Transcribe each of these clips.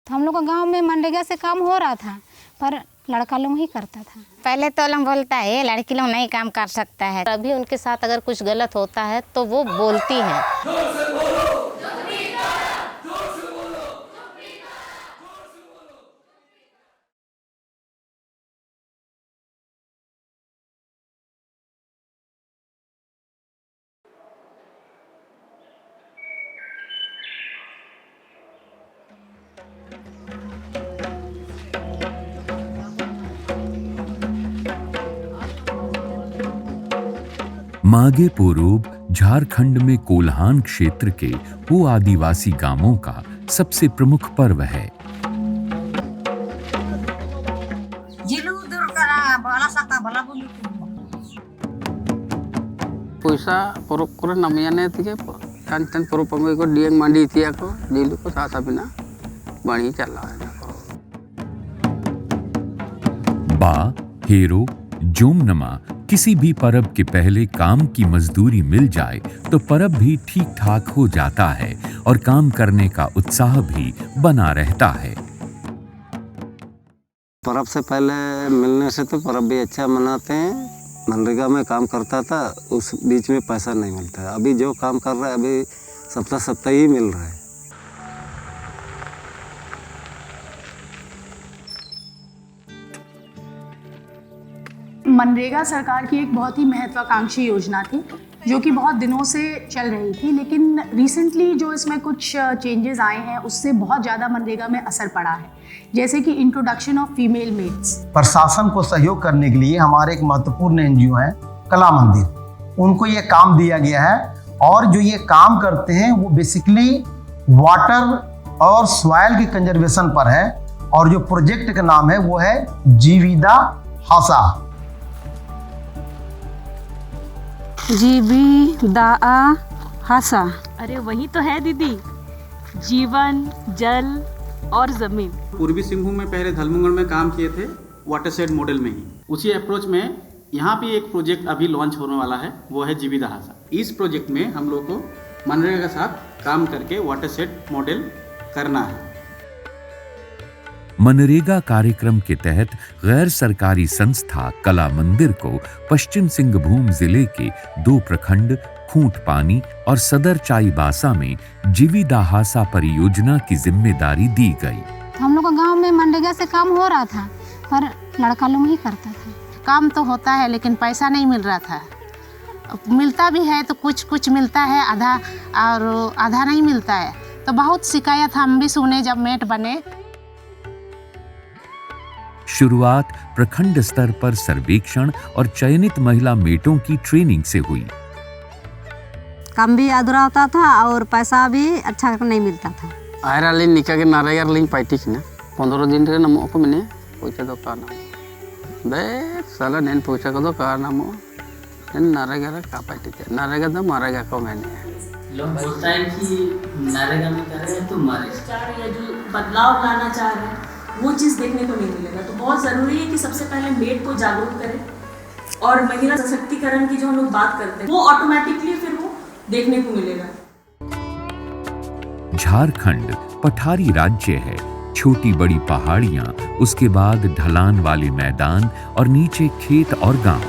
तो हम लोग का गांव में मनरेगा से काम हो रहा था, पर लड़का लोग ही करता था। पहले तो लोग बोलता है लड़की लोग नहीं काम कर सकता है, अभी उनके साथ अगर कुछ गलत होता है तो वो बोलती है। मागे पोरोब झारखंड में कोल्हान क्षेत्र के वो आदिवासी गांवों का सबसे प्रमुख पर्व है। पैसा परब करे नामियाने तिगे टान टान परब पंगे को डिएंग मांडी तिया को दिलु को सासा बिना बाणी चला है बा हेरो जोमनमा किसी भी परब के पहले काम की मजदूरी मिल जाए तो परब भी ठीक ठाक हो जाता है और काम करने का उत्साह भी बना रहता है। परब से पहले मिलने से तो परब भी अच्छा मनाते हैं। मनरेगा में काम करता था, उस बीच में पैसा नहीं मिलता है। अभी जो काम कर रहा है अभी सप्ताह सप्ताह ही मिल रहा है। मनरेगा सरकार की एक बहुत ही महत्वाकांक्षी योजना थी जो कि बहुत दिनों से चल रही थी, लेकिन रिसेंटली जो इसमें कुछ चेंजेस आए हैं उससे बहुत ज़्यादा मनरेगा में असर पड़ा है, जैसे कि इंट्रोडक्शन ऑफ फीमेल मेड्स। प्रशासन को सहयोग करने के लिए हमारे एक महत्वपूर्ण एनजीओ है कला मंदिर, उनको ये काम दिया गया है और जो ये काम करते हैं वो बेसिकली वाटर और सॉइल के कंजर्वेशन पर है और जो प्रोजेक्ट का नाम है वो है जीविदा हासा। जीविदा हासा, अरे वही तो है दीदी, जीवन, जल और जमीन। पूर्वी सिंहभूम में पहले धलमुंगड़ में काम किए थे वाटरशेड मॉडल में ही। उसी अप्रोच में यहाँ भी एक प्रोजेक्ट अभी लॉन्च होने वाला है, वो है जीविदा हासा। इस प्रोजेक्ट में हम लोग को मनरेगा के साथ काम करके वाटरशेड मॉडल करना है। मनरेगा कार्यक्रम के तहत गैर सरकारी संस्था कला मंदिर को पश्चिम सिंहभूम जिले के 2 प्रखंड खूंट पानी और सदर चाईबासा में जीविदा हासा परियोजना की जिम्मेदारी दी गई। हम लोग का गांव में मनरेगा से काम हो रहा था, पर लड़का लोग ही करता था। काम तो होता है लेकिन पैसा नहीं मिल रहा था, मिलता भी है तो कुछ कुछ मिलता है, आधा और आधा नहीं मिलता है। तो बहुत शिकायत हम भी सुने जब मेट बने। शुरुआत प्रखंड स्तर पर सर्वेक्षण और चयनित महिला मेटों की ट्रेनिंग से हुई। काम भी अधूरा होता था और पैसा भी अच्छा नहीं मिलता था। आयरा लिन निका के नारेगा लिन पाइटी ना 15 दिन रे नमो को मने पैसा दो का ना दे साला नेन पैसा को दो का नामो नेन नारेगा रे का पाइटी नारेगा तो मारेगा को मैंने। लोग बोलता है कि नरेगा में कर रहे हैं तो मारे या जो बदलाव लाना चाह रहे हैं वो चीज़ देखने को नहीं मिलेगा। तो बहुत ज़रूरी है कि सबसे पहले मेड को जागरूक करें और महिला सशक्तिकरण की जो हम लोग बात करते हैं वो ऑटोमेटिकली फिर वो देखने को मिलेगा। झारखंड पठारी राज्य है, छोटी बड़ी पहाड़ियां, उसके बाद ढलान वाले मैदान और नीचे खेत और गांव।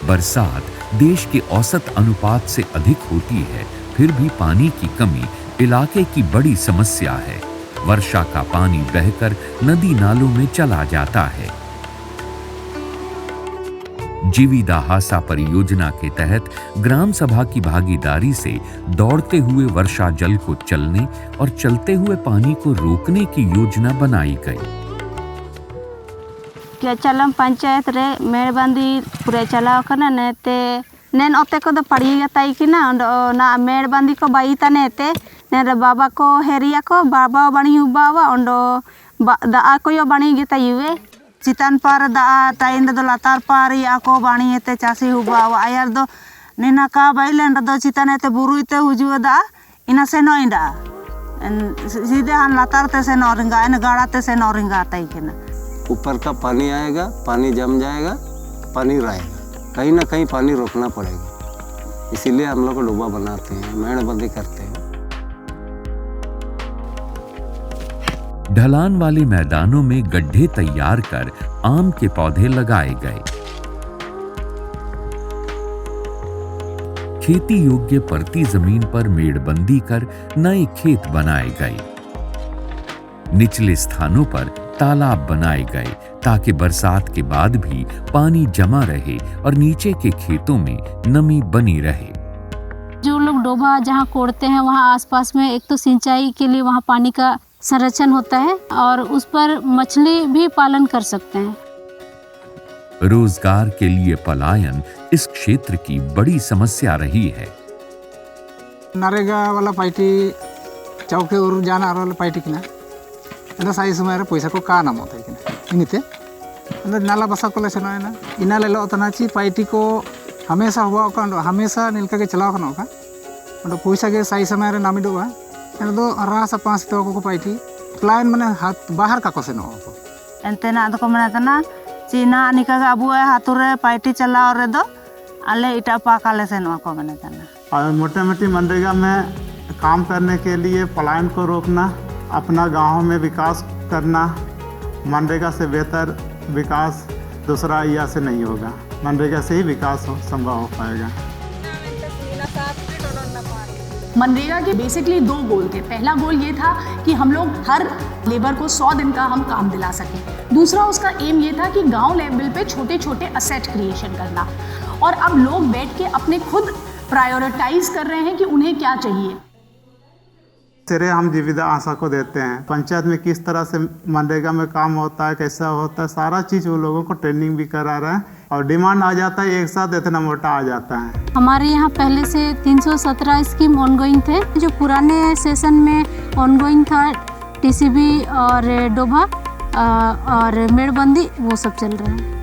बरसात देश के औसत अनुपात से अधिक होती है, फिर भी पानी की कमी इलाके की बड़ी समस्या है। वर्षा का पानी बहकर नदी नालों में चला जाता है। जीविदा हासा परियोजना के तहत ग्राम सभा की भागीदारी से दौड़ते हुए वर्षा जल को चलने और चलते हुए पानी को रोकने की योजना बनाई गई। क्या चलम पंचायत रे मेड़बंदी पूरे चलाव करना नेते नेन ओते को दो पड़ी गताई कि ना मेड़बंदी को बाई तनेते नेरे बाबा को हेरिया को बाबा बनी हुबावा ओंडो दा को यो बनी गता युवे चितान पार दा टाइम दो लातार पार या को बनी एते चासी हुबावा आयर दो नेना का बाइलेंड दो चितान एते बुरुइते हुजुआ दा इना से नोइंडा सीधे हम लातार ते से नोरिंगा इन गाड़ा ते से नोरिंगा ताई के ना ऊपर का पानी आएगा, पानी जम जाएगा, पानी रहेगा, कहीं ना कहीं पानी रोकना पड़ेगा। इसीलिए हम लोग को डूबा बनाते हैं, मेड़बंदी करते हैं। ढलान वाले मैदानों में गड्ढे तैयार कर आम के पौधे लगाए गए। खेती योग्य परती जमीन पर मेड़बंदी कर नए खेत बनाए गए। निचले स्थानों पर तालाब बनाए गए ताकि बरसात के बाद भी पानी जमा रहे और नीचे के खेतों में नमी बनी रहे। जो लोग डोभा जहाँ कोड़ते हैं वहाँ आसपास में एक तो सिंचाई के लिए वहाँ पानी का संरक्षण होता है और उस पर मछली भी पालन कर सकते हैं। रोजगार के लिए पलायन इस क्षेत्र की बड़ी समस्या रही है। नरेगा वाला पार्टी चौके और जाना वाला पार्टी की ना इना साई समय पैसा को का नाम होता है कि इनिते नाला बसा को ले सेना ना इना ले लो तना ची पार्टी को हमेशा हुआ का हमेशा नीलका के चलाओ का नौका और पैसा के साई समय रे नामी डोवा एन दो रासा पांच तो को पार्टी प्लान माने हाथ बाहर का को से नो को एंते ना तो मना तना चीना निका अबू हाथुरे पार्टी चलाओ रे दो आले इटा पाकाले से नो को मने तना। और मोटे मोटी मनरेगा में काम करने के लिए पलायन को रोकना, अपना गांव में विकास करना, मनरेगा से बेहतर विकास दूसरा या से नहीं होगा। मनरेगा से ही विकास संभव हो पाएगा। मनरेगा के बेसिकली 2 गोल थे। पहला गोल ये था कि हम लोग हर लेबर को 100 दिन का हम काम दिला सकें। दूसरा उसका एम ये था कि गांव लेवल पे छोटे छोटे असेट क्रिएशन करना। और अब लोग बैठ के अपने खुद प्रायोरिटाइज कर रहे हैं कि उन्हें क्या चाहिए। श्रेय हम जीविदा आशा को देते हैं। पंचायत में किस तरह से मनरेगा में काम होता है, कैसा होता है, सारा चीज़ वो लोगों को ट्रेनिंग भी करा रहे हैं और डिमांड आ जाता है एक साथ इतना मोटा आ जाता है। हमारे यहाँ पहले से 317 स्कीम ऑनगोइंग थे। जो पुराने सेशन में ऑनगोइंग था टीसीबी और डोभा और मेड़बंदी वो सब चल रहा है।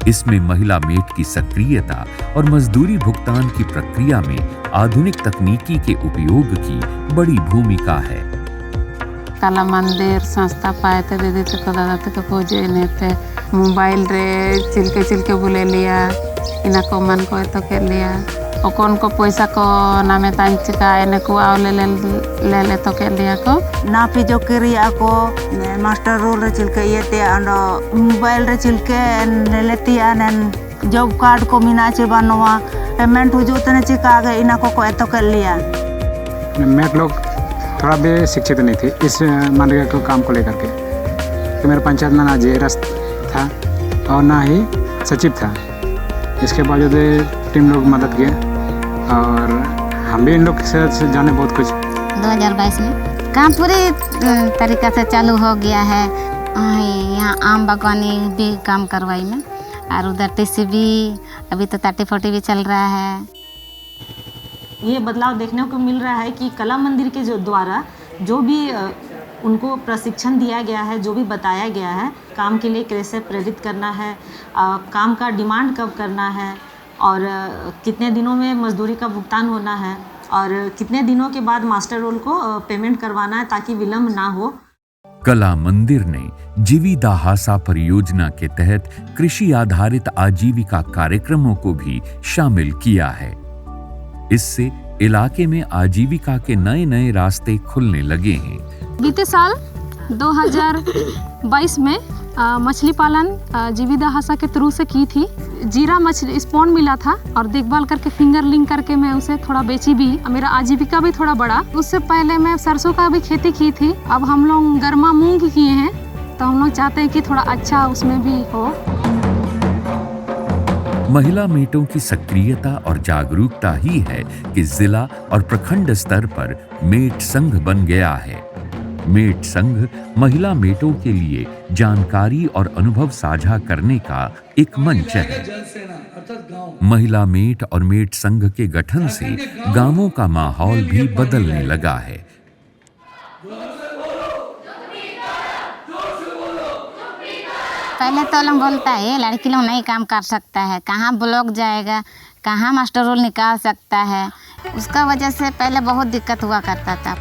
इसमें महिला मेट की सक्रियता और मजदूरी भुगतान की प्रक्रिया में आधुनिक तकनीकी के उपयोग की बड़ी भूमिका है। कला मंदिर संस्था पाए थे दीदी तो दादा तो पूजे ने थे मोबाइल रे चिलके बुले लिया इना को मन को तो के लिया और कौन को पैसा को नामे तांचिका इने को आव ले तो के लिया को ना पी जो करिया को मास्टर रोल रे चिलके ये ते अंडो मोबाइल रे चिलके लेती आनन जॉब कार्ड को मिनाचे बनवा पेमेंट हो जो तने चिका गए इना को तो कर लिया। मेट लोग थोड़ा भी शिक्षित नहीं थे इस मनरेगा को काम को लेकर के। तो मेरे पंचायत में ना जेरस था और ना ही सचिव था। इसके बावजूद टीम लोग मदद किए और हम भी इन लोग से जाने बहुत कुछ। 2022 में काम पूरी तरीक़ा से चालू हो गया है। यहाँ आम बागवानी भी काम करवाई में और उधर टीसीबी अभी तो 30-40 भी चल रहा है। ये बदलाव देखने को मिल रहा है कि कला मंदिर के द्वारा जो भी उनको प्रशिक्षण दिया गया है, जो भी बताया गया है, काम के लिए कैसे प्रेरित करना है, काम का डिमांड कब करना है और कितने दिनों में मजदूरी का भुगतान होना है और कितने दिनों के बाद मास्टर रोल को पेमेंट करवाना है ताकि विलम्ब ना हो। कला मंदिर ने जीविदा हासा परियोजना के तहत कृषि आधारित आजीविका कार्यक्रमों को भी शामिल किया है। इससे इलाके में आजीविका के नए नए रास्ते खुलने लगे हैं। बीते साल 2022 में मछली पालन जीविदा हासा के थ्रू से की थी। जीरा मछली स्पॉन मिला था और देखभाल करके फिंगर लिंक करके मैं उसे थोड़ा बेची भी। मेरा आजीविका भी थोड़ा बढ़ा। उससे पहले मैं सरसों का भी खेती की थी। अब हम लोग गर्मा मूंग किए हैं तो हम लोग चाहते हैं कि थोड़ा अच्छा उसमें भी हो। महिला मेटों की सक्रियता और जागरूकता ही है कि जिला और प्रखंड स्तर पर मेट संघ बन गया है। मेट संघ महिला मेटों के लिए जानकारी और अनुभव साझा करने का एक मंच है। महिला मेट और मेट संघ के गठन से गांवों का माहौल भी बदलने लगा है। पहले तो लोग बोलता है लड़की लोग नहीं काम कर सकता है, कहाँ ब्लॉक जाएगा, कहाँ मास्टर रोल निकाल सकता है। उसका वजह से पहले बहुत दिक्कत हुआ करता था।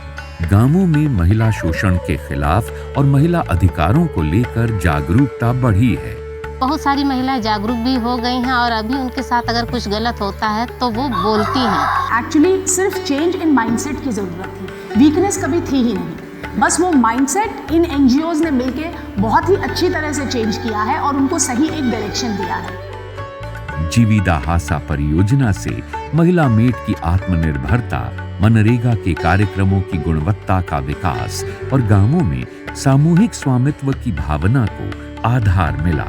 गांवों में महिला शोषण के खिलाफ और महिला अधिकारों को लेकर जागरूकता बढ़ी है। बहुत सारी महिलाएं जागरूक भी हो गई हैं और अभी उनके साथ अगर कुछ गलत होता है तो वो बोलती हैं। एक्चुअली सिर्फ चेंज इन माइंडसेट की ज़रूरत थी वीकनेस कभी थी ही नहीं। बस वो माइंडसेट इन एनजीओज ने मिलके बहुत ही अच्छी तरह से चेंज किया है और उनको सही एक डायरेक्शन दिया है। जीविदा हासा परियोजना से महिला मेट की आत्मनिर्भरता, मनरेगा के कार्यक्रमों की गुणवत्ता का विकास और गांवों में सामूहिक स्वामित्व की भावना को आधार मिला।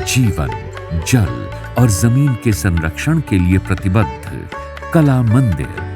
जीवन, जल और जमीन के संरक्षण के लिए प्रतिबद्ध कला मंदिर